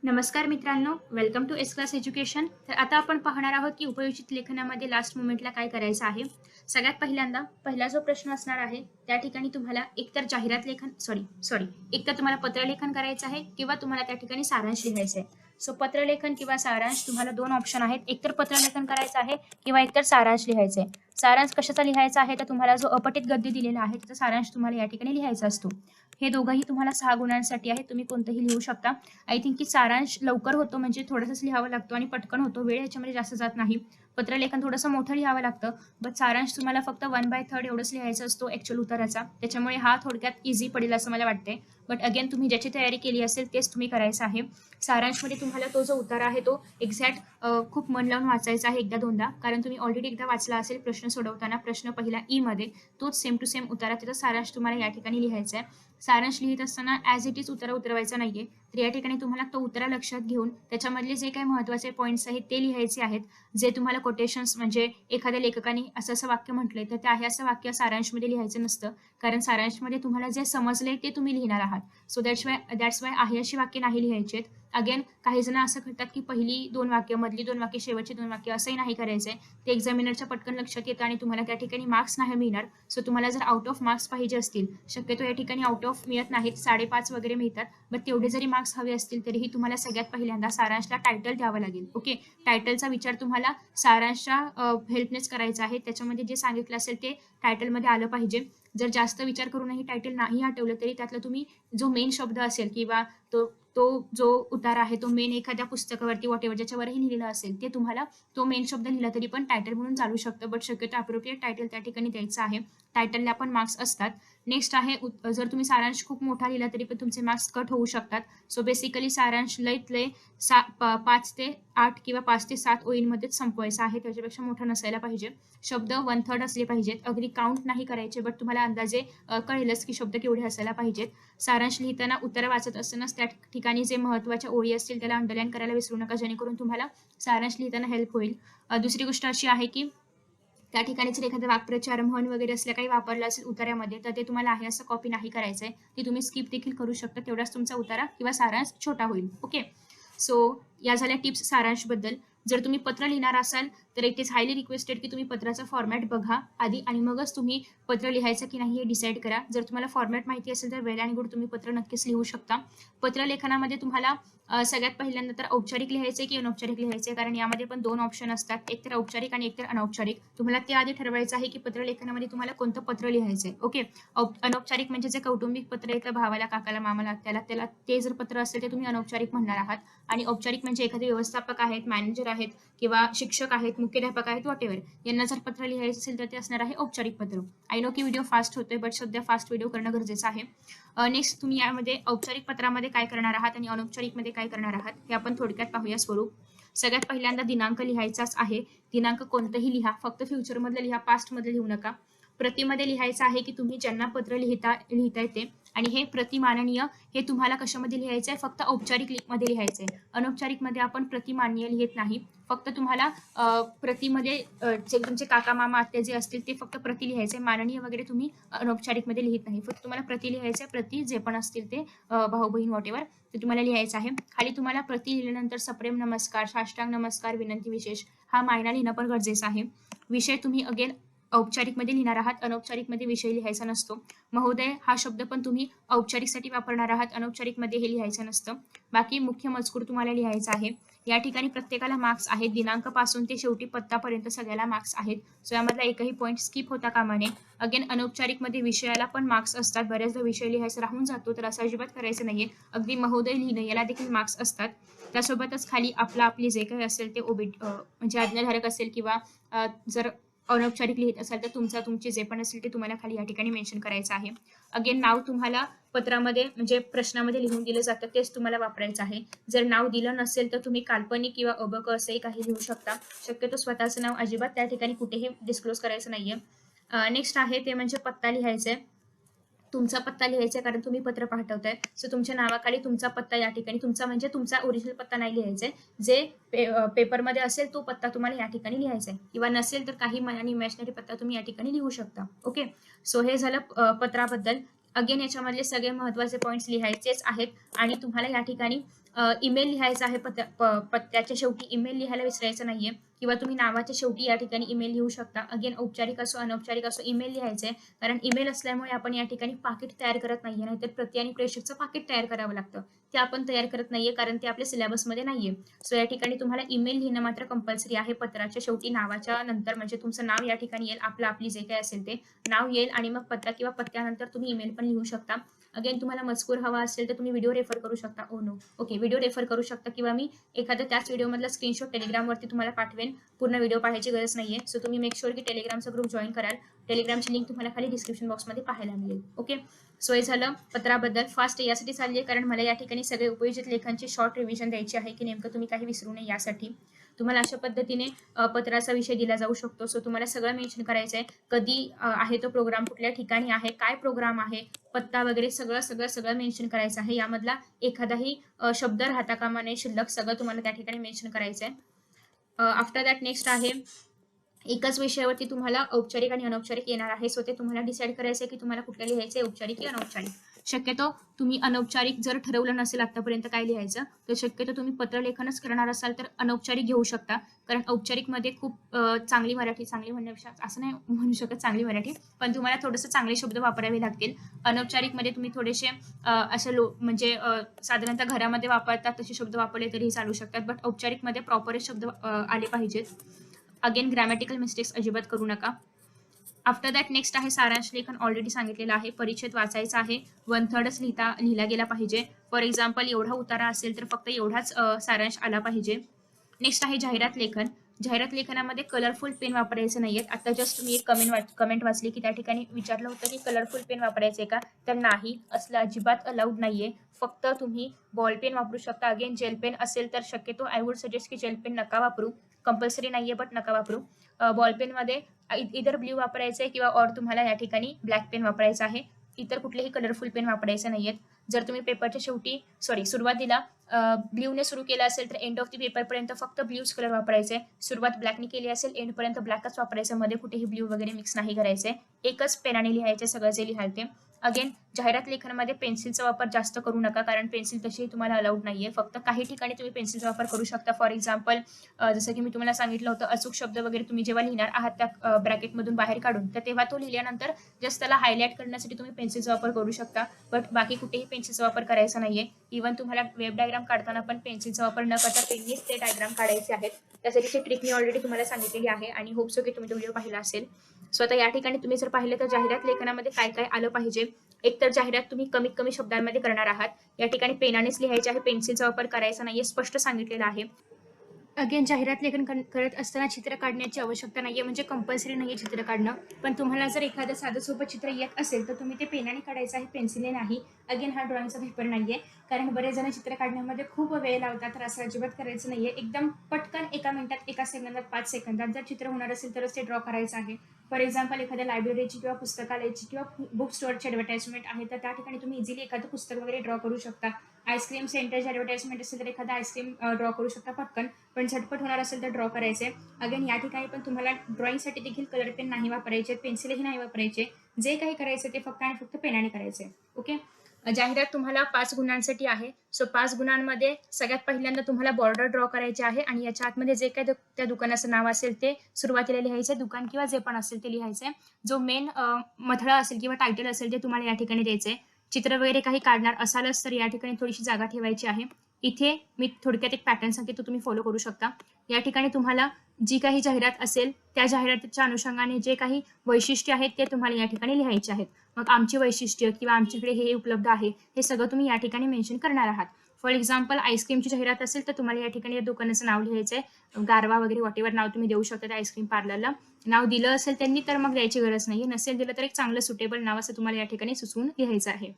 नमस्कार मित्रांनो, welcome to S class education. तर आता आपण पाहणार आहोत की उपयोजित लेखनामध्ये लास्ट मोमेंटला काय करायचं आहे. सगळ्यात पहिल्यांदा पहिला जो प्रश्न असणार आहे त्या ठिकाणी तुम्हाला एकतर जाहिरात लेखन सॉरी सॉरी एकतर तुम्हाला पत्रलेखन करायचं आहे किंवा तुम्हाला त्या ठिकाणी सारांश लिहायचं आहे. सो पत्रलेखन किंवा सारांश तुम्हाला दोन ऑप्शन आहेत. एकतर पत्रलेखन करायचं आहे किंवा एकतर सारांश लिहायचं आहे. सारांश कशाचा लिहायचा आहे तर तुम्हाला जो अपठित गद्य दिलेला आहे त्याचा सारांश तुम्हाला या ठिकाणी लिहायचा असतो. हे दोघंही तुम्हाला 6 गुणांसाठी आहे. तुम्ही कोणतंही लिहू शकता. आय थिंक की सारांश लवकर होतो म्हणजे थोडंसंच लिहावं लागतो आणि पटकन होतो. वेळ याच्यामध्ये जास्त जात नाही. पत्रलेखन थोडंसं मोठं लिहावं लागतं. बट सारांश तुम्हाला फक्त 1/3 एवढंच लिहायचं असतो ॲक्च्युअल उत्तराचा. त्याच्यामुळे हा थोडक्यात इझी पडेल असं मला वाटते. बट अगेन तुम्ही ज्याची तयारी केली असेल तेच तुम्ही करायचं आहे. सारांशमध्ये तुम्हाला तो जो उतारा आहे तो एक्झॅक्ट खूप मन लावून वाचायचा आहे एकदा दोनदा. कारण तुम्ही ऑलरेडी एकदा वाचला असेल प्रश्न सोडवताना. प्रश्न पहिला मध्ये तोच सेम टू सेम उतारा त्याचा सारांश तुम्हाला या ठिकाणी लिहायचा आहे. सारांश लिहित असताना ॲज इट इज उतारा उतरवायचा नाहीये. तर या ठिकाणी तुम्हाला तो उतारा लक्षात घेऊन त्याच्यामधले जे काही महत्त्वाचे पॉईंट्स आहेत ते लिहायचे आहेत. जे तुम्हाला कोटेशन्स म्हणजे एखाद्या लेखकाने असं वाक्य म्हटलंय तर ते आहे असं वाक्य सारांशमध्ये लिहायचं नसतं. कारण सारांशमध्ये तुम्हाला जे समजलंय ते तुम्ही लिहिणार आहात. सो दॅट्स वाय आहे अशी वाक्य नाही लिहायची आहेत. अगेन काही जण असं करतात की पहिली 2 वाक्य, मधली 2 वाक्य, शेवटची 2 वाक्य असंही नाही करायचंय. ते एक्झामिनरच्या पटकन लक्षात येतं आणि तुम्हाला त्या ठिकाणी मार्क्स नाही मिळणार. सो तुम्हाला जर आउट ऑफ मार्क्स पाहिजे असतील, शक्यतो या ठिकाणी आउट ऑफ मिळत नाहीत, 5.5 वगैरे मिळतात. बट तेवढे जरी मार्क्स हवे असतील तरीही तुम्हाला सगळ्यात पहिल्यांदा सारांशला टायटल द्यावं लागेल. ओके, टायटलचा विचार तुम्हाला सारांशच्या हेल्पनेच करायचा आहे. त्याच्यामध्ये जे सांगितलं असेल ते टायटलमध्ये आलं पाहिजे. जर जास्त विचार करूनही टायटल नाही आठवलं तरी त्यातला तुम्ही जो मेन शब्द असेल किंवा तो तो जो उतारा आहे तो मेन एखाद्या पुस्तकावरती वॉटेवर ज्याच्यावरही लिहिलेला असेल ते तुम्हाला तो मेन शब्द लिहिला तरी पण टायटल म्हणून चालू शकतं. बट शक्यतो अप्रोप्रिएट टायटल त्या ठिकाणी द्यायचं आहे. टायटलला पण मार्क्स असतात. नेक्स्ट आहे जर तुम्ही सारांश खूप मोठा लिहिला तरी पण तुमचे मार्क्स कट होऊ शकतात. सो बेसिकली सारांश लईत लय 5 ते 8 किंवा 5 ते 7 ओळींमध्येच संपवायचा आहे. त्याच्यापेक्षा मोठा नसायला पाहिजे. शब्द 1/3 असले पाहिजेत. अगदी काउंट नाही करायचे बट तुम्हाला अंदाजे कळेलच की शब्द केवढे असायला पाहिजेत. सारांश लिहिताना उत्तर वाचत असतानाच त्या ठिकाणी जे महत्त्वाच्या ओळी असतील त्याला अंडरलाईन करायला विसरू नका जेणेकरून तुम्हाला सारांश लिहिताना हेल्प होईल. दुसरी गोष्ट अशी आहे की त्या ठिकाणी जर एखादा वाक्प्रचार, म्हण वगैरे असल्या काही वापरलं असेल उतार्यामध्ये तर ते तुम्हाला आहे असं कॉपी नाही करायचंय. ते तुम्ही स्किप देखील करू शकता. तेवढाच तुमचा उतारा किंवा सारांश छोटा होईल. ओके, सो या झाल्या टिप्स सारांशबद्दल. जर तुम्ही पत्र लिहिणार असाल तर इट इज हायली रिक्वेस्टेड की तुम्ही पत्राचा फॉर्मॅट बघा आधी आणि मगच तुम्ही पत्र लिहायचं की नाही हे डिसाईड करा. जर तुम्हाला फॉर्मॅट माहिती असेल तर वेल अँड गुड, तुम्ही पत्र नक्कीच लिहू शकता. पत्र लेखनामध्ये तुम्हाला सगळ्यात पहिल्यांदा तर औपचारिक लिहायचे की अनौपचारिक लिहायचे, कारण यामध्ये पण 2 ऑप्शन असतात, एकतर औपचारिक आणि एकतर अनौपचारिक. तुम्हाला ते आधी ठरवायचं आहे की पत्र लेखनामध्ये तुम्हाला कोणतं पत्र लिहायचंय. ओके, अनौपचारिक म्हणजे जे कौटुंबिक पत्र येतं भावाला, काकाला, मामाला, त्याला ते जर पत्र असेल ते तुम्ही अनौपचारिक म्हणणार आहात. आणि औपचारिक म्हणजे एखादे व्यवस्थापक आहेत, मॅनेजर आहेत किंवा शिक्षक आहेत, मुख्याध्यापक आहेत, व्हॉटेवर यांना जर पत्र लिहायचं असेल तर ते असणार आहे औपचारिक पत्र. आय नो की व्हिडिओ फास्ट होतोय बट सध्या फास्ट व्हिडिओ करणं गरजेचं आहे. नेक्स्ट तुम्ही यामध्ये औपचारिक पत्रामध्ये काय करणार आहात आणि अनौपचारिकमध्ये काय करणार आहात हे आपण थोडक्यात पाहूया स्वरूप. सगळ्यात पहिल्यांदा दिनांक लिहायचाच आहे. दिनांक कोणतंही लिहा, फक्त फ्युचरमधलं लिहा, पास्टमध्ये लिहू नका. प्रतिमध्ये लिहायचं आहे की तुम्ही ज्यांना पत्र लिहिताय ते, आणि हे प्रतिमाननीय हे तुम्हाला कशामध्ये लिहायचं आहे, फक्त औपचारिक मध्ये लिहायचं आहे. अनौपचारिकमध्ये आपण प्रतिमाननीय लिहित नाही. फक्त तुम्हाला प्रतिमध्ये जे तुमचे काका मामा आत्या जे असतील ते फक्त प्रति लिहायचे. माननीय वगैरे तुम्ही अनौपचारिकमध्ये लिहित नाही. फक्त तुम्हाला प्रति लिहायचे. प्रति जे पण असतील ते भाऊ बहीण वॉटेवर ते तुम्हाला लिहायचं आहे. खाली तुम्हाला प्रति लिहिल्यानंतर सप्रेम नमस्कार, साष्टांग नमस्कार, विनंती विशेष हा मायना लिहिणं पण गरजेचं आहे. विषय तुम्ही अगेन औपचारिकमध्ये लिहिणार आहात, अनौपचारिकमध्ये विषय लिहायचा नसतो. महोदय हा शब्द पण तुम्ही औपचारिकसाठी वापरणार आहात, अनौपचारिकमध्ये हे लिहायचं नसतं. बाकी मुख्य मजकूर तुम्हाला लिहायचा आहे. या ठिकाणी प्रत्येकाला मार्क्स आहेत. दिनांकापासून ते शेवटी पत्तापर्यंत सगळ्याला मार्क्स आहेत. सो यामधला एकही पॉईंट स्किप होता कामा नये. अगेन अनौपचारिकमध्ये विषयाला पण मार्क्स असतात. बऱ्याचदा विषय लिहायचा राहून जातो तर असं अजिबात करायचं नाहीये. अगदी महोदय लिहिणं याला देखील मार्क्स असतात. त्यासोबतच खाली आपले जे काही असेल ते म्हणजे आज्ञाधारक असेल किंवा जर अनौपचारिक लिहित असाल तर तुमचे जे पण असेल ते तुम्हाला खाली या ठिकाणी मेन्शन करायचं आहे. अगेन नाव तुम्हाला पत्रामध्ये म्हणजे प्रश्नामध्ये लिहून दिलं जातं तेच तुम्हाला वापरायचं आहे. जर नाव दिलं नसेल तर तुम्ही काल्पनिक किंवा अबक असंही काही लिहू शकता. शक्यतो स्वतःचं नाव अजिबात त्या ठिकाणी कुठेही डिस्क्लोज करायचं नाहीये. नेक्स्ट आहे ते म्हणजे पत्ता लिहायचा आहे. तुमचा पत्ता लिहायचा कारण तुम्ही पत्र पाठवताय. सो तुमच्या नावाखाली तुमचा पत्ता या ठिकाणी तुमचा म्हणजे तुमचा ओरिजिनल पत्ता नाही लिहायचा आहे. जे पेपरमध्ये असेल तो पत्ता तुम्हाला या ठिकाणी लिहायचा आहे किंवा नसेल तर काही मनाने इमॅजिनरी पत्ता तुम्ही या ठिकाणी लिहू शकता. ओके, सो हे झालं पत्राबद्दल. अगेन याच्यामधले सगळे महत्त्वाचे पॉईंट्स लिहायचेच आहेत आणि तुम्हाला या ठिकाणी ईमेल लिहायचा आहे, पत्त्याच्या शेवटी ईमेल लिहायला विसरायचं नाहीये, किंवा तुम्ही नावाच्या शेवटी या ठिकाणी ईमेल लिहू शकता. अगेन औपचारिक असो अनौपचारिक असो ईमेल लिहायचे, कारण ईमेल असल्यामुळे आपण या ठिकाणी पाकीट तयार करत नाहीये, नाहीतर प्रति आणि प्रेषकचं पाकीट तयार करावं लागतं. ते आपण तयार करत नाहीये, कारण ते आपल्या सिलेबसमध्ये नाहीये. सो या ठिकाणी तुम्हाला ईमेल लिहिणं मात्र कंपल्सरी आहे. पत्राच्या शेवटी नावाच्या नंतर म्हणजे तुमचं नाव या ठिकाणी येईल, आपली जे काही असेल ते नाव येईल, आणि मग पत्ता किंवा पत्त्यानंतर तुम्ही ईमेल पण लिहू शकता. अगेन तुम्हाला मजकूर हवा असेल तर तुम्ही व्हिडिओ रेफर करू शकता. ओके, व्हिडिओ रेफर करू शकता, किंवा मी एखादा त्याच व्हिडिओमधला स्क्रीनशॉट टेलिग्रामवरती तुम्हाला पाठवेन. पूर्ण व्हिडिओ पाहायची गरज नाहीये. सो तुम्ही मेक शुअर की टेलिग्रामचा ग्रुप जॉईन कराल. टेलिग्रामची लिंक तुम्हाला खाली डिस्क्रिप्शन बॉक्समध्ये पाहायला मिळेल. ओके, सो हे झालं पत्राबद्दल. फास्ट यासाठी चालली आहे कारण मला या ठिकाणी सगळे उपयोजित लेखांची शॉर्ट रिव्हिजन द्यायची आहे, की नेमकं तुम्ही काही विसरू नये यासाठी. तुम्हाला अशा पद्धतीने पत्राचा विषय दिला जाऊ शकतो. सो तुम्हाला सगळं मेन्शन करायचं आहे, कधी आहे तो प्रोग्राम, कुठल्या ठिकाणी आहे, काय प्रोग्राम आहे, पत्ता वगैरे सगळं सगळं सगळं मेन्शन करायचं आहे. यामधला एखादाही शब्द राहता कामा नये शिल्लक, सगळं तुम्हाला त्या ठिकाणी मेन्शन करायचं आहे. आफ्टर दॅट नेक्स्ट आहे, एकाच विषयावरती तुम्हाला औपचारिक आणि अनौपचारिक येणार आहे. सो ते तुम्हाला डिसाईड करायचं आहे की तुम्हाला कुठल्या लिहायचं आहे, औपचारिक की अनौपचारिक. शक्यतो तुम्ही अनौपचारिक जर ठरवलं नसेल आतापर्यंत काय लिहायचं, तर शक्यतो तुम्ही पत्रलेखनच करणार असाल तर अनौपचारिक घेऊ शकता. कारण औपचारिकमध्ये खूप चांगली म्हणण्यापेक्षा असं नाही म्हणू शकत चांगली मराठी, पण तुम्हाला थोडंसं चांगले शब्द वापरावे लागतील. अनौपचारिकमध्ये तुम्ही थोडेसे असे म्हणजे साधारणतः घरामध्ये वापरतात तसे शब्द वापरले तरीही चालू शकतात, बट औपचारिकमध्ये प्रॉपर शब्द आले पाहिजेत. अगेन ग्रॅमॅटिकल मिस्टेक्स अजिबात करू नका. आफ्टर दॅट नेक्स्ट आहे सारांश लेखन. ऑलरेडी सांगितलेलं आहे, परिच्छेद वाचायचा आहे, 1/3च लिहिला गेला पाहिजे. फॉर एक्झाम्पल एवढा उतारा असेल तर फक्त एवढाच सारांश आला पाहिजे. नेक्स्ट आहे जाहिरात लेखन. जाहिरात लेखनामध्ये कलरफुल पेन वापरायचे नाहीयेत. आता जस्ट मी एक कमेंट वाचली की त्या ठिकाणी विचारलं होतं की कलरफुल पेन वापरायचे का, तर नाही, असलं अजिबात अलाउड नाहीये. फक्त तुम्ही बॉल पेन वापरू शकता. अगेन जेल पेन असेल तर शक्यतो आय वुड सजेस्ट की जेल पेन नका वापरू, कंपल्सरी नाहीये बट नका वापरू. बॉल पेन मध्ये इधर ब्ल्यू वापरायचं आहे किंवा और तुम्हाला या ठिकाणी ब्लॅक पेन वापरायचं आहे. इतर कुठलेही कलरफुल पेन वापरायचे नाहीयेत. जर तुम्ही पेपरच्या शेवटी सुरुवातीला ब्ल्यूने सुरू केलं असेल तर एंड ऑफ द पेपर पर्यंत फक्त ब्ल्यूच कलर वापरायचे. सुरुवात ब्लॅकने केली असेल एंड पर्यंत ब्लॅकच वापरायचं, मध्ये कुठेही ब्ल्यू वगैरे मिक्स नाही करायचे. एकच पेनाने लिहायचे सगळं जे लिहाल ते. अगेन जाहिरात लेखनामध्ये पेन्सिलचा वापर जास्त करू नका, कारण पेन्सिल तशीही तुम्हाला अलाउड नाहीये. फक्त काही ठिकाणी तुम्ही पेन्सिलचा वापर करू शकता. फॉर एक्झाम्पल जसं की मी तुम्हाला सांगितलं होतं, अचूक शब्द वगैरे तुम्ही जेव्हा लिहिणार आहात त्या ब्रॅकेटमधून बाहेर काढून, तर तेव्हा तो लिहिल्यानंतर जस्ट त्याला हायलाइट करण्यासाठी तुम्ही पेन्सिलचा वापर करू शकता, बट बाकी कुठेही पेन्सिलचा वापर करायचा नाहीये. इव्हन तुम्हाला वेब डायग्राम काढताना पण पेन्सिलचा वापर न करता पेननीच ते डायग्राम काढायचे आहेत. त्यासाठीची ट्रिक मी ऑलरेडी तुम्हाला सांगितलेली आहे आणि होप सो की तुम्ही तो व्हिडिओ पाहिला असेल. सो आता या ठिकाणी तुम्ही जर पाहिलं तर जाहिरात लेखनामध्ये काय काय आलं पाहिजे. एक तर जाहिरात तुम्ही कमीत कमी शब्दांमध्ये करणार आहात. या ठिकाणी पेनानेच लिहायचे आहे, पेन्सिलचा वापर करायचा नाहीये, स्पष्ट सांगितलेलं आहे. अगेन जाहिरात लेखन करत असताना चित्र काढण्याची आवश्यकता नाहीये, म्हणजे कंपल्सरी नाहीये चित्र काढणं. पण तुम्हाला जर एखादं साधं सोपं चित्र येत असेल तर तुम्ही ते पेनाने काढायचं आहे, पेन्सिलने नाही. अगेन हा ड्रॉइंगचा पेपर नाहीये, कारण बरेच जण चित्र काढण्यामध्ये खूप वेळ लावतात, तर असं अजिबात करायचं नाहीये. एकदम पटकन 1 मिनिटात, 1 सेकंदात, 5 सेकंदात जर चित्र होणार असेल तरच ते ड्रॉ करायचं आहे. फॉर एक्झाम्पल एखाद्या लायब्ररीची किंवा पुस्तकालयाची किंवा बुक स्टोअरची ॲडव्हर्टाइजमेंट आहे, तर त्या ठिकाणी तुम्ही इझिली एखादं पुस्तक वगैरे ड्रॉ करू शकता. आईस्क्रीम सेंटरची ॲडव्हर्टाइजमेंट असेल तर एखादा आईस्क्रीम ड्रॉ करू शकता पटकन, पण झटपट होणार असेल तर ड्रॉ करायचे. अगेन या ठिकाणी पण तुम्हाला ड्रॉइंगसाठी देखील कलर पेन नाही वापरायचे, पेन्सिलही नाही वापरायचे. जे काही करायचं ते फक्त आणि फक्त पेनाने करायचे. ओके, जाहिरात तुम्हाला 5 गुणांसाठी आहे. सो 5 गुणांमध्ये सगळ्यात पहिल्यांदा तुम्हाला बॉर्डर ड्रॉ करायची आहे, आणि याच्या आतमध्ये जे काही त्या दुकानाचं नाव असेल ते सुरुवातीला लिहायचं, दुकान किंवा जे पण असेल ते लिहायचंय. जो मेन मथळा असेल किंवा टायटल असेल ते तुम्हाला या ठिकाणी द्यायचंय. चित्र वगैरे काही काढणार असालच तर या ठिकाणी थोडीशी जागा ठेवायची आहे. इथे मी थोडक्यात एक पॅटर्न सांगते, तो तुम्ही फॉलो करू शकता. या ठिकाणी तुम्हाला जी काही जाहिरात असेल त्या जाहिरातीच्या अनुषंगाने जे काही वैशिष्ट्य आहेत ते तुम्हाला या ठिकाणी लिहायचे आहेत. मग आमची वैशिष्ट्य किंवा आमच्याकडे हे उपलब्ध आहे हे सगळं तुम्ही या ठिकाणी मेन्शन करणार आहात. फॉर एक्झाम्पल आईस्क्रीमची जाहिरात असेल तर तुम्हाला या ठिकाणी या दुकानाचं नाव लिहायचंय, गारवा वगैरे वॉटेवर नाव तुम्ही देऊ शकता त्या आईस्क्रीम पार्लरला. नाव दिलं असेल त्यांनी तर मग द्यायची गरज नाहीये, नसेल दिलं तर एक चांगलं सुटेबल नाव असं तुम्हाला या ठिकाणी सुचवून लिहायचं आहे.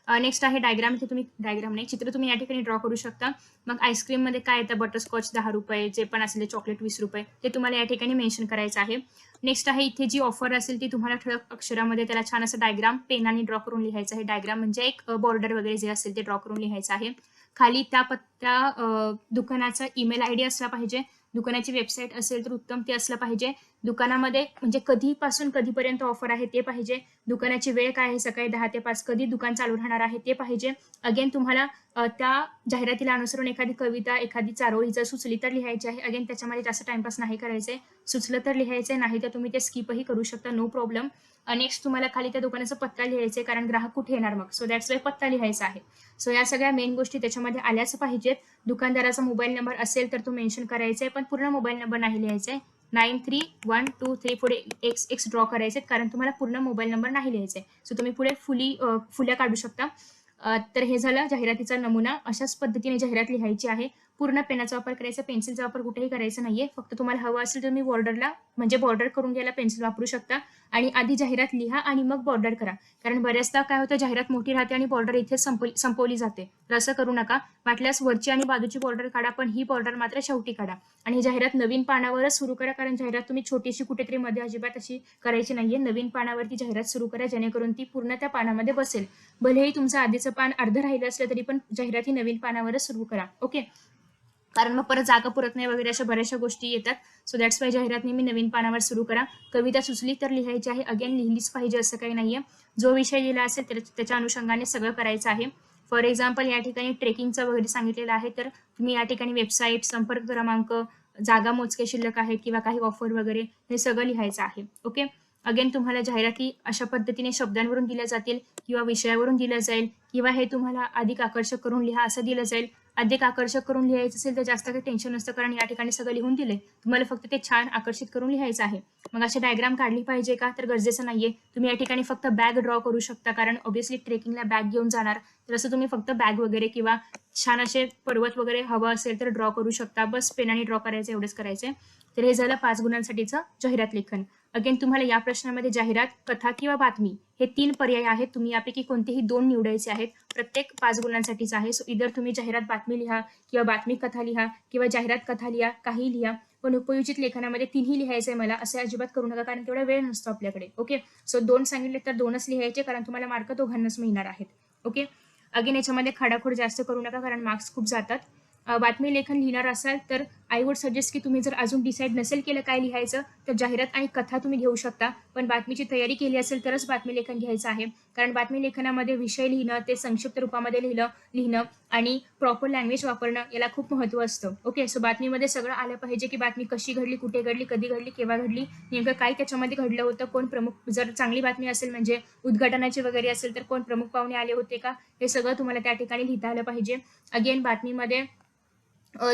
नेक्स्ट आहे डायग्राम. इथे तुम्ही डायग्राम नाही, चित्र तुम्ही या ठिकाणी ड्रॉ करू शकता. मग आईस्क्रीममध्ये काय येतं, बटरस्कॉच 10 रुपये, जे पण असेल चॉकलेट 20 रुपये, ते तुम्हाला या ठिकाणी मेन्शन करायचं आहे. नेक्स्ट आहे इथे जी ऑफर असेल ती तुम्हाला ठळक अक्षरामध्ये त्याला छान असं डायग्राम पेनाने ड्रॉ करून लिहायचं आहे. डायग्राम म्हणजे एक बॉर्डर वगैरे जे असेल ते ड्रॉ करून लिहायचं आहे. खाली त्या दुकानाचा ईमेल आयडी असला पाहिजे, दुकानाची वेबसाईट असेल तर उत्तम ते असलं पाहिजे. दुकानामध्ये म्हणजे कधीपासून कधीपर्यंत ऑफर आहे ते पाहिजे. दुकानाची वेळ काय आहे, सकाळी 10 ते 5 कधी दुकान चालू राहणार आहे ते पाहिजे. अगेन तुम्हाला त्या जाहिरातीला अनुसरून एखादी कविता, एखादी चारोळी जर सुचली तर लिहायची आहे. अगेन त्याच्यामध्ये जास्त टाईमपास नाही करायचंय. सुचलं तर लिहायचंय, नाही तर तुम्ही ते स्किपही करू शकता, नो प्रॉब्लेम. नेक्स्ट तुम्हाला खाली त्या दुकानाचा पत्ता लिहायचा आहे, कारण ग्राहक कुठे येणार मग. सो दॅट्स वाय पत्ता लिहायचा आहे. सो या सगळ्या मेन गोष्टी त्याच्यामध्ये आल्याच पाहिजेत. दुकानदाराचा मोबाईल नंबर असेल तर तो मेन्शन करायचा आहे, पण पूर्ण मोबाईल नंबर नाही लिहायचा आहे. 931234 पुढे एक्स ड्रॉ करायचे, कारण तुम्हाला पूर्ण मोबाईल नंबर नाही लिहायचा आहे. सो तुम्ही पुढे फुल्या काढू शकता. तर हे झालं जाहिरातीचा नमुना. अशाच पद्धतीने जाहिरात लिहायची आहे. पूर्ण पेनाचा वापर करायचा, पेन्सिलचा वापर कुठेही करायचा नाहीये. फक्त तुम्हाला हवं असेल तर तुम्ही बॉर्डरला म्हणजे बॉर्डर करून घ्यायला पेन्सिल वापरू शकता. आणि आधी जाहिरात लिहा आणि मग बॉर्डर करा, कारण बऱ्याचदा काय होतं, जाहिरात मोठी राहते आणि बॉर्डर इथेच संपवली जाते. तर असं करू नका. वाटल्यास वरची आणि बाजूची बॉर्डर काढा, पण ही बॉर्डर मात्र शेवटी काढा. आणि ही जाहिरात नवीन पानावरच सुरू करा, कारण जाहिरात तुम्ही छोटीशी कुठेतरी मध्ये अजिबात अशी करायची नाहीये. नवीन पानावरती जाहिरात सुरू करा, जेणेकरून ती पूर्ण त्या पानामध्ये बसेल. भलेही तुमचं आधीचं पान अर्ध राहिलं असलं तरी पण जाहिरात ही नवीन पानावरच सुरू करा. ओके, कारण मग परत जागा पुरत नाही वगैरे अशा बऱ्याचशा गोष्टी येतात. सो दॅट्स वाय जाहिरात नेहमी नवीन पानावर सुरू करा. कविता सुचली तर लिहायची आहे, अगेन लिहिलीच पाहिजे असं काही नाहीये. जो विषय लिहिला असेल त्याच्या अनुषंगाने सगळं करायचं आहे. फॉर एक्झाम्पल या ठिकाणी ट्रेकिंगचं वगैरे सांगितलेलं आहे, तर तुम्ही या ठिकाणी वेबसाईट, संपर्क क्रमांक, जागा मोजके शिल्लक आहेत किंवा काही ऑफर वगैरे हे सगळं लिहायचं आहे. ओके, अगेन तुम्हाला जाहिराती अशा पद्धतीने शब्दांवरून दिल्या जातील किंवा विषयावरून दिलं जाईल, किंवा हे तुम्हाला अधिक आकर्षक करून लिहा असं दिलं जाईल. अधिक आकर्षक करून लिहायचं असेल तर जास्त काही टेन्शन नसतं, कारण या ठिकाणी सगळं लिहून दिले. तुम्हाला फक्त ते छान आकर्षित करून लिहायचं आहे. मग अशी डायग्राम काढली पाहिजे का, तर गरजेचं नाहीये. तुम्ही या ठिकाणी फक्त बॅग ड्रॉ करू शकता, कारण ऑब्व्हियसली ट्रेकिंगला बॅग घेऊन जाणार, तर असं तुम्ही फक्त बॅग वगैरे किंवा छान असे पर्वत वगैरे हवं असेल तर ड्रॉ करू शकता. बस पेनाने ड्रॉ करायचं, एवढंच करायचंय. तर हे झालं 5 गुणांसाठीचं जाहिरात लेखन. अगेन तुम्हाला या प्रश्नामध्ये जाहिरात, कथा किंवा बातमी हे 3 पर्याय आहेत. तुम्ही यापैकी कोणतेही 2 निवडायचे आहेत. प्रत्येक 5 गुणांसाठीच आहे. सो इधर तुम्ही जाहिरात बातमी लिहा किंवा बातमी कथा लिहा किंवा जाहिरात कथा लिहा, काही लिहा. पण उपयोजित लेखनामध्ये 3ही लिहायचंय मला, असे अजिबात करू नका, कारण तेवढा वेळ नसतो आपल्याकडे. ओके, सो 2 सांगितले तर 2च लिहायचे, कारण तुम्हाला मार्क दोघांनाच मिळणार आहेत. ओके, अगेन याच्यामध्ये खाडाखोड जास्त करू नका, कारण मार्क्स खूप जातात. बातमी लेखन लिहिणार असाल तर आय वुड सजेस्ट की तुम्ही जर अजून डिसाईड नसेल केलं काय लिहायचं, तर जाहिरात आणि कथा तुम्ही घेऊ शकता. पण बातमीची तयारी केली असेल तरच बातमी लेखन घ्यायचं आहे, कारण बातमी लेखनामध्ये विषय लिहिणं, ते संक्षिप्त रूपामध्ये लिहिणं आणि प्रॉपर लँग्वेज वापरणं याला खूप महत्त्व असतं. ओके, सो बातमीमध्ये सगळं आलं पाहिजे, की बातमी कशी घडली, कुठे घडली, कधी घडली, केव्हा घडली, नेमकं काय त्याच्यामध्ये घडलं होतं, कोण प्रमुख, जर चांगली बातमी असेल म्हणजे उद्घाटनाची वगैरे असेल तर कोण प्रमुख पाहुणे आले होते का, हे सगळं तुम्हाला त्या ठिकाणी लिहिता आलं पाहिजे. अगेन बातमीमध्ये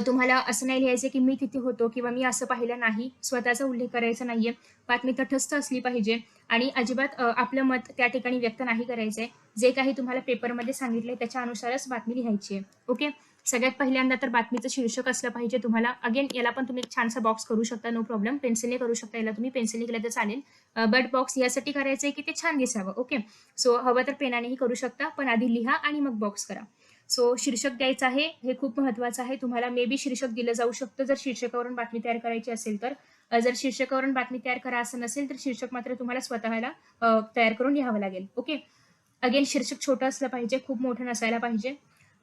तुम्हाला असं नाही लिहायचं की मी तिथे होतो किंवा मी असं पाहिलं नाही, स्वतःचा उल्लेख करायचा नाहीये. बातमी तटस्थ असली पाहिजे आणि अजिबात आपलं मत त्या ठिकाणी व्यक्त नाही करायचंय. जे काही तुम्हाला पेपरमध्ये सांगितलंय त्याच्या अनुसारच बातमी लिहायची आहे. ओके, सगळ्यात पहिल्यांदा तर बातमीचं शीर्षक असलं पाहिजे तुम्हाला. अगेन याला पण तुम्ही छानसा बॉक्स करू शकता, नो प्रॉब्लेम. पेन्सिलने करू शकता, याला तुम्ही पेन्सिलने केलं तर चालेल. बट बॉक्स यासाठी करायचंय की ते छान दिसावं. ओके, सो हवं तर पेनानेही करू शकता, पण आधी लिहा आणि मग बॉक्स करा. सो शीर्षक द्यायचं आहे, हे खूप महत्वाचं आहे. तुम्हाला मे बी शीर्षक दिलं जाऊ शकतं जर शीर्षकावरून बातमी तयार करायची असेल तर. जर शीर्षकावरून बातमी तयार करा असं नसेल तर शीर्षक मात्र तुम्हाला स्वतःला तयार करून लिहावं लागेल. ओके, अगेन शीर्षक छोटं असलं पाहिजे, खूप मोठं नसायला पाहिजे.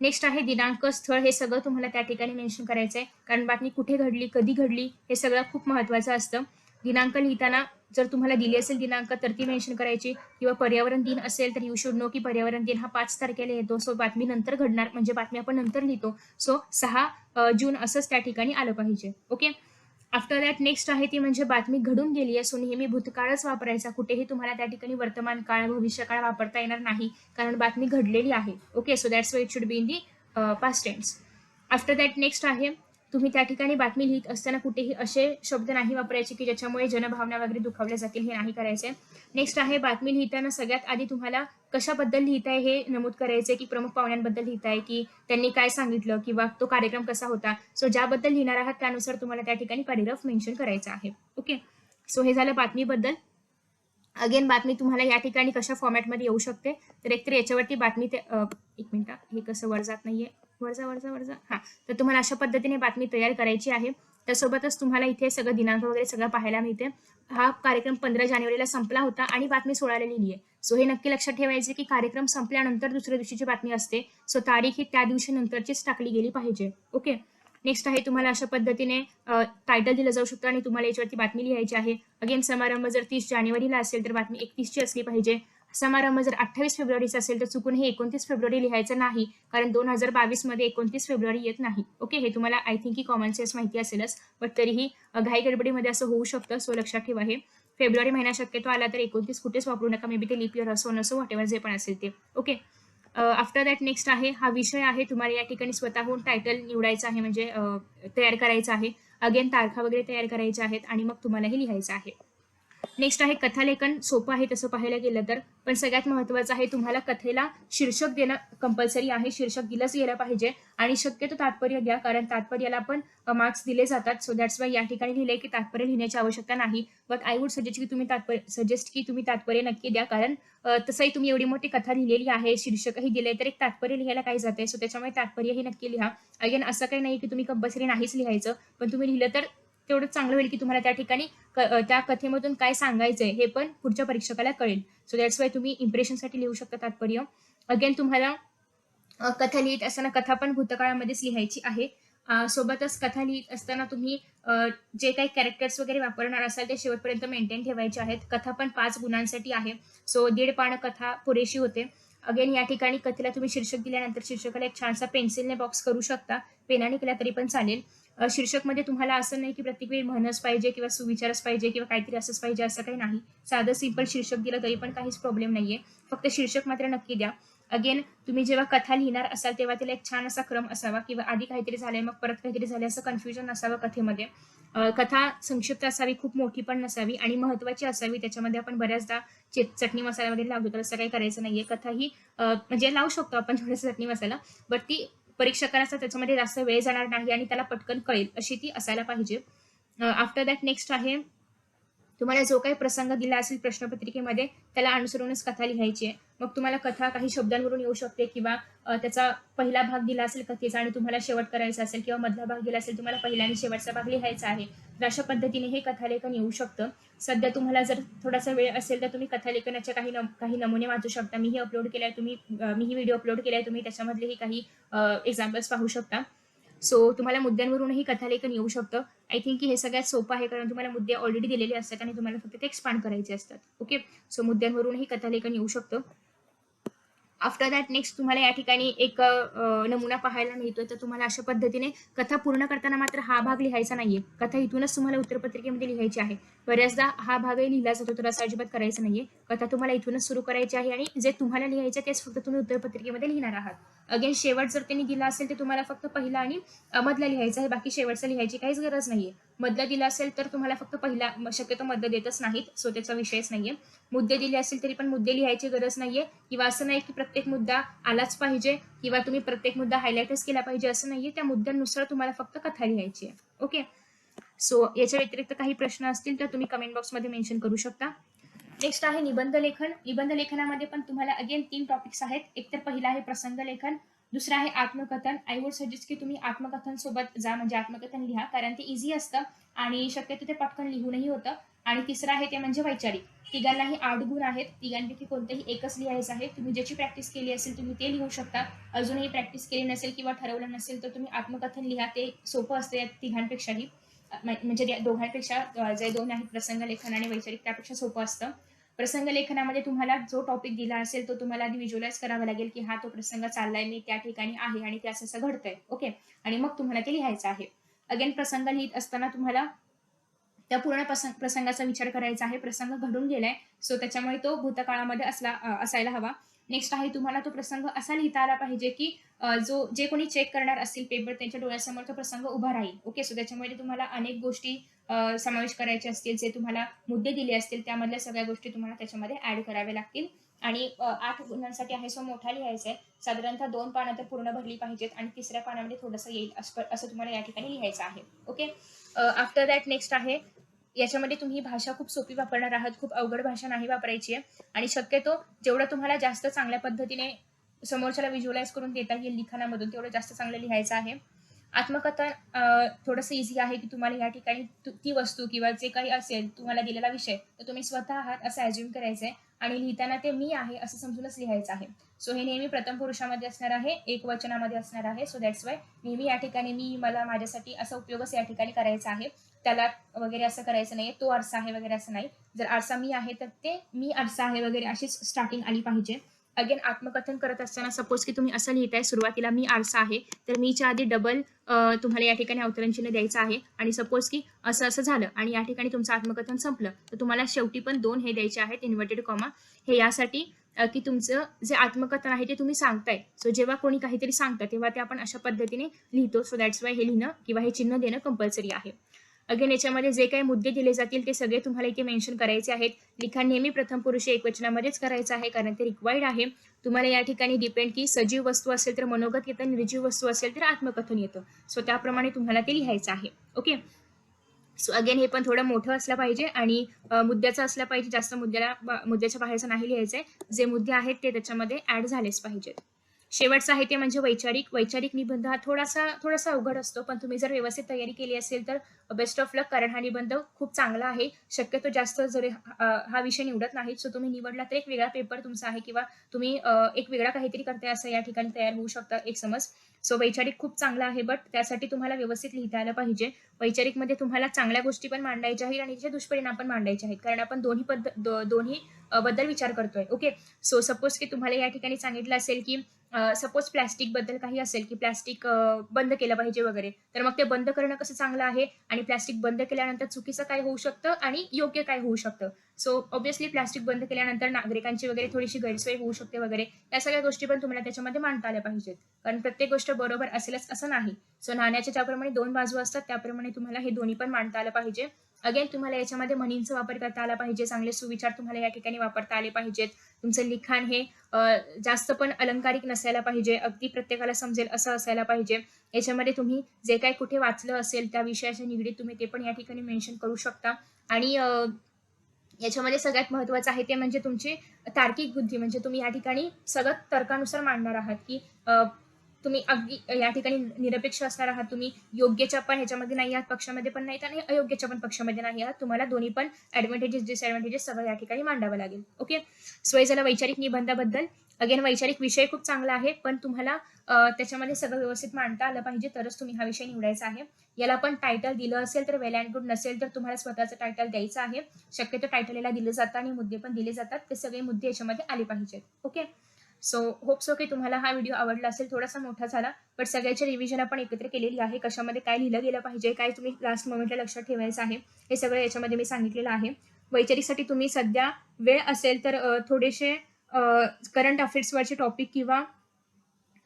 नेक्स्ट आहे दिनांक, स्थळ, हे सगळं तुम्हाला त्या ठिकाणी मेन्शन करायचं आहे, कारण बातमी कुठे घडली, कधी घडली हे सगळं खूप महत्वाचं असतं. दिनांक लिहिताना जर तुम्हाला दिली असेल दिनांक तर ती मेन्शन करायची, किंवा पर्यावरण दिन असेल तर यू शुड नो की पर्यावरण दिन हा 5 तारखेला येतो. सो बातमी नंतर घडणार म्हणजे बातमी आपण नंतर लिहितो. सो 6 जून असंच त्या ठिकाणी आलं पाहिजे. ओके, आफ्टर दॅट नेक्स्ट आहे ती म्हणजे बातमी घडून गेली आहे. सो नेहमी भूतकाळच वापरायचा, कुठेही तुम्हाला त्या ठिकाणी वर्तमान काळ, भविष्यकाळ वापरता येणार नाही, कारण बातमी घडलेली आहे. Okay, so that's why it should be in the past tense. After that next आहे, तुम्ही त्या ठिकाणी बातमी लिहित असताना कुठेही असे शब्द नाही वापरायचे की ज्याच्यामुळे जनभावना वगैरे दुखावल्या जातील, हे नाही करायचे. नेक्स्ट आहे, बातमी लिहिताना सगळ्यात आधी तुम्हाला कशाबद्दल लिहिताय हे नमूद करायचंय, की प्रमुख पाहुण्यांबद्दल लिहिताय, की त्यांनी काय सांगितलं, किंवा तो कार्यक्रम कसा होता. सो ज्याबद्दल लिहिणार आहात त्यानुसार तुम्हाला त्या ठिकाणी पॅरेग्राफ मेन्शन करायचा आहे. ओके, सो हे झालं बातमीबद्दल. अगेन बातमी तुम्हाला या ठिकाणी कशा फॉर्मॅटमध्ये येऊ शकते, तर एकतर याच्यावरती बातमी एक मिनिट, हे कसं वर जात नाहीये, वरजा हा. तर तुम्हाला अशा पद्धतीने बातमी तयार करायची आहे. त्यासोबतच तुम्हाला इथे सगळं दिनांक वगैरे सगळं पाहायला मिळते. हा कार्यक्रम 15 जानेवारीला संपला होता आणि बातमी 16ला लिहिली आहे. सो हे नक्की लक्षात ठेवायचे की कार्यक्रम संपल्यानंतर दुसऱ्या दिवशीची बातमी असते. सो तारीख ही त्या दिवशी नंतरचीच टाकली गेली पाहिजे. ओके, नेक्स्ट आहे तुम्हाला अशा पद्धतीने टायटल दिलं जाऊ शकतं आणि तुम्हाला याच्यावरती बातमी लिहायची आहे. अगेन समारंभ जर 30 जानेवारीला असेल तर बातमी 31 ची असली पाहिजे. समारंभ जर 28 फेब्रुवारीचा असेल तर चुकून हे 29 फेब्रुवारी लिहायचं नाही, कारण 2022 मध्ये 29 फेब्रुवारी येत नाही. ओके, हे तुम्हाला आय थिंक की कॉमन सेन्स माहिती असेलच, बट तरीही घाई गडबडीमध्ये असं होऊ शकतं, सो लक्षात ठेवा हे. फेब्रुवारी महिना शक्यतो आला तर 29 कुठेच वापरू नका, मे बी ते लीप इयर असो नसो, व्हॉटेव्हर जे पण असेल ते. ओके, आफ्टर दॅट नेक्स्ट आहे हा विषय आहे. तुम्हाला या ठिकाणी स्वतःहून टायटल निवडायचं आहे, म्हणजे तयार करायचं आहे. अगेन तारखा वगैरे तयार करायच्या आहेत आणि मग तुम्हाला हे लिहायचं आहे. नेक्स्ट आहे कथालेखन. सोपं आहे तसं पाहायला गेलं तर, पण सगळ्यात महत्त्वाचं आहे तुम्हाला कथेला शीर्षक देणं कंपल्सरी आहे. शीर्षक दिलंच गेलं पाहिजे आणि शक्यतो तात्पर्य द्या, कारण तात्पर्याला पण मार्क्स दिले जातात. सो दॅट्स वाय या ठिकाणी लिहिलंय की तात्पर्य लिहिण्याची आवश्यकता नाही, बट आय वुड सजेस्ट की तुम्ही तात्पर्य नक्की द्या, कारण तसंही तुम्ही एवढी मोठी कथा लिहिलेली आहे, शीर्षकही दिले, तर एक तात्पर्य लिहायला काय जाते. सो त्याच्यामुळे तात्पर्यही नक्की लिहा. अगेन असं काही नाही की तुम्ही कंपल्सरी नाहीच लिहायचं, पण तुम्ही लिहिलं तर तेवढं चांगलं होईल की तुम्हाला त्या ठिकाणी त्या कथेमधून काय सांगायचंय हे पण पुढच्या परीक्षकाला कळेल. सो दॅट्स वाय तुम्ही इम्प्रेशनसाठी लिहू शकता तात्पर्य. अगेन तुम्हाला कथा लिहित असताना कथा पण भूतकाळामध्येच लिहायची आहे. सोबतच कथा लिहित असताना तुम्ही जे काही कॅरेक्टर्स वगैरे वापरणार असाल ते शेवटपर्यंत मेंटेन ठेवायचे आहेत. कथा पण 5 गुणांसाठी आहे. सो 1.5 पान कथा पुरेशी होते. अगेन या ठिकाणी कथेला तुम्ही शीर्षक दिल्यानंतर शीर्षकाला एक छानसा पेन्सिलने बॉक्स करू शकता. पेनाने केला तरी पण चालेल. शीर्षकमध्ये तुम्हाला असं नाही की प्रत्येक वेळी म्हणच पाहिजे किंवा सुविचारच पाहिजे किंवा काहीतरी असंच पाहिजे, असं काही नाही. साधं सिंपल शीर्षक दिलं तरी पण काहीच प्रॉब्लेम नाहीये. फक्त शीर्षक मात्र नक्की द्या. अगेन तुम्ही जेव्हा कथा लिहिणार असाल तेव्हा त्याला एक छान असा क्रम असावा, किंवा आधी काहीतरी झालंय मग परत काहीतरी झालंय असं कन्फ्युजन नसावं कथेमध्ये. कथा संक्षिप्त असावी, खूप मोठी पण नसावी आणि महत्वाची असावी. त्याच्यामध्ये आपण बऱ्याचदा चटणी मसाला वगैरे लावतो, तर असं काही करायचं नाहीये. कथा ही म्हणजे लावू शकतो आपण थोडंसं चटणी मसाला, बट ती परीक्षकांचा त्याच्यामध्ये जास्त वेळ जाणार नाही आणि त्याला पटकन कळेल अशी ती असायला पाहिजे. आफ्टर दॅट नेक्स्ट आहे तुम्हाला जो काही प्रसंग दिला असेल प्रश्नपत्रिकेमध्ये त्याला अनुसरूनच कथा लिहायची आहे. मग तुम्हाला कथा काही शब्दांवरून येऊ शकते, किंवा त्याचा पहिला भाग दिला असेल कथेचा आणि तुम्हाला शेवट करायचा असेल, किंवा मधला भाग दिला असेल तुम्हाला पहिला आणि शेवटचा भाग लिहायचा आहे, तर अशा पद्धतीने हे कथालेखन येऊ शकतं. सध्या तुम्हाला जर थोडासा वेळ असेल तर तुम्ही कथालेखनाचे काही नमुने वाचू शकता. मीही अपलोड केलाय, मीही व्हिडिओ अपलोड केलाय, तुम्ही त्याच्यामधलेही काही एक्झाम्पल्स पाहू शकता. सो तुम्हाला मुद्द्यांवरूनही कथालेखन येऊ शकतं. आय थिंक की हे सगळ्यात सोपं आहे, कारण तुम्हाला मुद्दे ऑलरेडी दिलेले असतात आणि तुम्हाला फक्त ते एक्सपांड करायचे असतात. ओके, सो मुद्द्यांवरूनही कथालेखन येऊ शकतं. आफ्टर दॅट नेक्स्ट तुम्हाला या ठिकाणी एक नमुना पाहायला मिळतोय. तर तुम्हाला अशा पद्धतीने कथा पूर्ण करताना मात्र हा भाग लिहायचा नाहीये. कथा इथूनच तुम्हाला उत्तरपत्रिकेमध्ये लिहायची आहे. बऱ्याचदा हा भागही लिहिला जातो, तर असं अजिबात करायचं नाहीये. कथा तुम्हाला इथूनच सुरू करायची आहे आणि जे तुम्हाला लिहायचं तेच फक्त तुम्ही उत्तरपत्रिकेमध्ये लिहिणार आहात. अगेन शेवट जर त्यांनी दिला असेल तर तुम्हाला फक्त पहिला आणि मधला लिहायचा आहे, बाकी शेवटचा लिहायची काहीच गरज नाहीये. मधला दिला असेल तर तुम्हाला फक्त पहिला, शक्यतो मधलं देतच नाहीत, सो त्याचा विषयच नाहीये. मुद्दे दिले असतील तरी पण मुद्दे लिहायची गरज नाहीये, किंवा असं नाही की प्रत्येक मुद्दा आलाच पाहिजे किंवा तुम्ही प्रत्येक मुद्दा हायलाइटच केला पाहिजे असं नाहीये. त्या मुद्द्यानुसार तुम्हाला फक्त कथा लिहायची आहे. ओके, सो याच्या व्यतिरिक्त काही प्रश्न असतील तर तुम्ही कमेंट बॉक्समध्ये मेन्शन करू शकता. नेक्स्ट आहे निबंध लेखन. निबंध लेखनामध्ये पण तुम्हाला अगेन 3 टॉपिक्स आहेत. एक तर पहिला आहे प्रसंग लेखन, दुसरा आहे आत्मकथन. आय वुड सजेस्ट की तुम्ही आत्मकथन सोबत जा, म्हणजे आत्मकथन लिहा, कारण ते इझी असतं आणि शक्यतो ते पटकन लिहूनही होतं. आणि तिसरं आहे ते म्हणजे वैचारिक. तिघांनाही 8 गुण आहेत. तिघांपैकी कोणतंही एकच लिहायचं आहे. तुम्ही ज्याची प्रॅक्टिस केली असेल तुम्ही ते लिहू शकता. अजूनही प्रॅक्टिस केली नसेल किंवा ठरवलं नसेल तर तुम्ही आत्मकथन लिहा. ते सोपं असतं या तिघांपेक्षाही, म्हणजे या दोघांपेक्षा जे 2 आहेत प्रसंग लेखन आणि वैचारिक त्यापेक्षा सोपं असतं. प्रसंग लेखनामध्ये तुम्हाला जो टॉपिक दिला असेल तो तुम्हाला आधी व्हिज्युअलाइज करावा लागेल की हा तो प्रसंग चाललाय, मी त्या ठिकाणी आहे आणि ते असं असं घडतंय. ओके, आणि मग तुम्हाला ते लिहायचं आहे. अगेन प्रसंग लिहित असताना तुम्हाला त्या पूर्ण प्रसंगाचा विचार करायचा आहे. प्रसंग घडून गेलाय, सो त्याच्यामुळे तो भूतकाळामध्ये असायला हवा. नेक्स्ट आहे तुम्हाला तो प्रसंग असा लिहिता आला पाहिजे की जे कोणी चेक करणार असतील पेपर त्यांच्या डोळ्यासमोर तो प्रसंग उभा राहील. ओके, सो त्याच्यामध्ये तुम्हाला अनेक गोष्टी समावेश करायचे असतील. जे तुम्हाला मुद्दे दिले असतील त्यामधल्या सगळ्या गोष्टी तुम्हाला त्याच्यामध्ये ऍड कराव्या लागतील. आणि 8 गुणांसाठी आहे, सो मोठा लिहायचा आहे. साधारणतः 2 पानं तर पूर्ण भरली पाहिजेत आणि तिसऱ्या पानामध्ये थोडंसं येईल असं तुम्हाला या ठिकाणी लिहायचं आहे. ओके, आफ्टर दॅट नेक्स्ट आहे, याच्यामध्ये तुम्ही भाषा खूप सोपी वापरणार आहात, खूप अवघड भाषा नाही वापरायची आहे. आणि शक्यतो जेवढं तुम्हाला जास्त चांगल्या पद्धतीने समोरच्याला व्हिज्युअलाइज करून देता येईल लिखाणामधून तेवढं जास्त चांगलं लिहायचं आहे. आत्मकथन थोडंसं इझी आहे, की तुम्हाला या ठिकाणी ती वस्तू किंवा जे काही असेल तुम्हाला दिलेला विषय, तर तुम्ही स्वतः आहात असं अझ्युम करायचं आहे आणि लिहिताना ते मी आहे असं समजूनच लिहायचं आहे. सो हे नेहमी प्रथम पुरुषामध्ये असणार आहे, एकवचनामध्ये असणार आहे. सो दॅट्स वाय नेहमी या ठिकाणी मी, मला, माझ्यासाठी असा उपयोगच या ठिकाणी करायचा आहे. त्याला वगैरे असं करायचं नाहीये, तो आरसा आहे वगैरे असं नाही. जर आरसा मी आहे, तर ते मी आरसा आहे वगैरे अशीच स्टार्टिंग आली पाहिजे. अगेन आत्मकथन करत असताना सपोज की तुम्ही असं लिहिताय सुरुवातीला मी आरसा आहे, तर मीच्या आधी डबल तुम्हाला या ठिकाणी अवतरणचिन्ह द्यायचं आहे आणि सपोज की असं असं झालं आणि या ठिकाणी तुमचं आत्मकथन संपलं, तर तुम्हाला शेवटी पण 2 हे द्यायचे आहेत इन्व्हर्टेड कॉमा. हे यासाठी की तुमचं जे आत्मकथन आहे ते तुम्ही सांगताय. सो जेव्हा कोणी काहीतरी सांगतं, तेव्हा ते आपण अशा पद्धतीने लिहितो. सो दॅट्स वाय हे लिहिणं किंवा हे चिन्ह देणं कंपल्सरी आहे. अगेन याच्यामध्ये जे काही मुद्दे दिले जातील ते सगळे तुम्हाला इथे मेन्शन करायचे आहेत. लिखाण नेहमी प्रथम पुरुष एकवचनामध्येच करायचं आहे, कारण ते रिक्वायर्ड आहे. तुम्हाला या ठिकाणी डिपेंड की सजीव वस्तू असेल तर मनोगत येतं, निर्जीव वस्तू असेल तर आत्मकथन येतं. सो त्याप्रमाणे तुम्हाला ते लिहायचं आहे. ओके. सो अगेन हे पण थोडं मोठं असलं पाहिजे आणि मुद्द्याचं असलं पाहिजे. जास्त मुद्द्याच्या बाहेरचं नाही लिहायचंय. जे मुद्दे आहेत ते त्याच्यामध्ये ऍड झालेच पाहिजेत. शेवटचं आहे ते म्हणजे वैचारिक. वैचारिक निबंध हा थोडासा थोडासा अवघड असतो, पण तुम्ही जर व्यवस्थित तयारी केली असेल तर बेस्ट ऑफ लक, कारण हा निबंध खूप चांगला आहे. शक्यतो जास्त जर हा विषय निवडत नाही, सो तुम्ही निवडला तर एक वेगळा पेपर तुमचा आहे किंवा तुम्ही एक वेगळा काहीतरी करताय असं या ठिकाणी तयार होऊ शकता एक समज. सो वैचारिक खूप चांगला आहे, बट त्यासाठी तुम्हाला व्यवस्थित लिहिता आलं पाहिजे. वैचारिकमध्ये तुम्हाला चांगल्या गोष्टी पण मांडायच्या आहेत आणि त्याचे दुष्परिणाम पण मांडायचे आहेत, कारण आपण दोन्ही बद्दल विचार करतोय. ओके. सो सपोज की तुम्हाला या ठिकाणी सांगितलं असेल की सपोज प्लास्टिक बद्दल काही असेल की प्लास्टिक बंद केलं पाहिजे वगैरे, तर मग ते बंद करणं कसं चांगलं आहे आणि प्लास्टिक बंद केल्यानंतर चुकीचं काय होऊ शकतं आणि योग्य काय होऊ शकतं. सो ऑब्व्हियसली प्लास्टिक बंद केल्यानंतर नागरिकांची वगैरे थोडीशी गैरसोय होऊ शकते वगैरे, या सगळ्या गोष्टी पण तुम्हाला त्याच्यामध्ये मांडता आल्या पाहिजेत, कारण प्रत्येक गोष्ट बरोबर असेलच असं नाही. सो नाण्याच्या ज्याप्रमाणे 2 बाजू असतात, त्याप्रमाणे तुम्हाला हे दोन्ही पण मांडता आलं पाहिजे. अगेन तुम्हाला याच्यामध्ये म्हणींचा वापर करता आला पाहिजे, चांगले सुविचार तुम्हाला या ठिकाणी वापरता आले पाहिजेत. तुमचं लिखाण हे जास्त पण अलंकारिक नसायला पाहिजे, अगदी प्रत्येकाला समजेल असं असायला पाहिजे. याच्यामध्ये तुम्ही जे काही कुठे वाचलं असेल त्या विषयाच्या निगडीत तुम्ही ते पण या ठिकाणी मेन्शन करू शकता. आणि याच्यामध्ये सगळ्यात महत्त्वाचं आहे ते म्हणजे तुमची तार्किक बुद्धी. म्हणजे तुम्ही या ठिकाणी सगळं तर्कानुसार मांडणार आहात, की तुम्ही अगदी या ठिकाणी निरपेक्ष असणार आहात. तुम्ही योग्यच्या पण ह्याच्यामध्ये नाही आहात, पक्षामध्ये पण नाहीत आणि अयोग्यच्या पण पक्षामध्ये नाही आहात. तुम्हाला दोन्ही पण ॲडव्हांटेजेस, डिसएडव्हांटेजेस सगळं या ठिकाणी मांडावं लागेल. ओके. सो हे झालं वैचारिक निबंधाबद्दल. अगेन वैचारिक विषय खूप चांगला आहे, पण तुम्हाला त्याच्यामध्ये सगळं व्यवस्थित मांडता आलं पाहिजे, तरच तुम्ही हा विषय निवडायचा आहे. याला पण टायटल दिलं असेल तर वेल अँड गुड, नसेल तर तुम्हाला स्वतःचं टायटल द्यायचं आहे. शक्यतो टायटल याला दिलं जातं आणि मुद्दे पण दिले जातात. ते सगळे मुद्दे याच्यामध्ये आले पाहिजेत. ओके. सो होप सो की तुम्हाला हा व्हिडिओ आवडला असेल. थोडासा मोठा झाला, बट सगळ्याची रिव्हिजन आपण एकत्र केलेली आहे. कशामध्ये काय लिहिलं गेलं पाहिजे, काय तुम्ही लास्ट मोमेंटला लक्षात ठेवायचं आहे, हे सगळं याच्यामध्ये मी सांगितलेलं आहे. वैचारिकसाठी तुम्ही सध्या वेळ असेल तर थोडेसे करंट अफेअर्सवरचे टॉपिक किंवा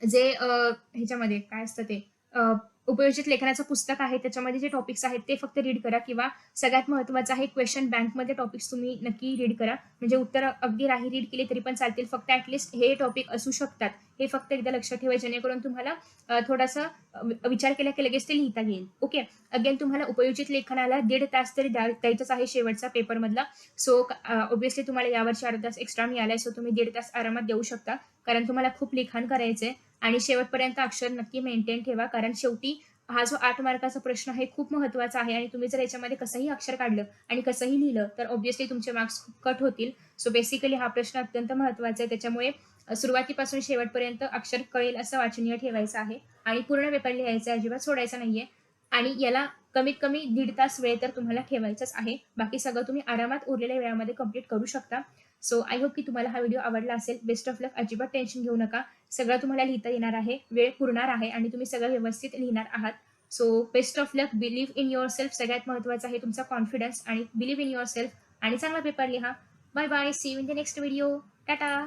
जे ह्याच्यामध्ये काय असतं ते उपयोजित लेखनाचं पुस्तक आहे, त्याच्यामध्ये जे टॉपिक्स आहेत ते फक्त रीड करा, किंवा सगळ्यात महत्त्वाचं आहे क्वेश्चन बँकमध्ये टॉपिक्स तुम्ही नक्की रीड करा. म्हणजे उत्तर अगदी नाही रीड केली तरी पण चालतील, फक्त ॲटलिस्ट हे टॉपिक असू शकतात हे फक्त एकदा लक्षात ठेवा, जेणेकरून तुम्हाला थोडासा विचार केला की लगेच ते लिहिता येईल. ओके. अगेन तुम्हाला उपयोजित लेखनाला 1.5 तास तरी द्यायचाच आहे शेवटचा पेपरमधला. सो ऑब्व्हियसली तुम्हाला यावर्षी अर्धा तास एक्स्ट्रा मिळालाय, सो तुम्ही 1.5 तास आरामात देऊ शकता, कारण तुम्हाला खूप लिखाण करायचंय. आणि शेवटपर्यंत अक्षर नक्की मेंटेन ठेवा, कारण शेवटी हा जो 8 मार्काचा प्रश्न आहे खूप महत्त्वाचा आहे आणि तुम्ही जर याच्यामध्ये कसंही अक्षर काढलं आणि कसंही लिहिलं तर ऑब्व्हियसली तुमचे मार्क्स खूप कट होतील. सो बेसिकली हा प्रश्न अत्यंत महत्त्वाचा आहे. त्याच्यामुळे सुरुवातीपासून शेवटपर्यंत अक्षर कळेल असं वाचनीय ठेवायचं आहे आणि पूर्ण पेपर लिहायचा आहे, अजिबात सोडायचा नाहीये. आणि याला कमीत कमी 1.5 तास वेळ तर तुम्हाला ठेवायचाच आहे. बाकी सगळं तुम्ही आरामात उरलेल्या वेळामध्ये कंप्लीट करू शकता. सो आय होप की तुम्हाला हा व्हिडिओ आवडला असेल. बेस्ट ऑफ लक. अजिबात टेन्शन घेऊ नका. सगळं तुम्हाला लिहिता येणार आहे. वेळ पुरणार आहे आणि तुम्ही सगळं व्यवस्थित लिहिणार आहात. So best of luck. Believe in yourself. सगळ्यात महत्त्वाचं आहे तुमचा कॉन्फिडन्स आणि बिलीव्ह इन युअरसेल्फ, आणि चांगला पेपर लिहा. Bye bye. See you in the next video. Tata.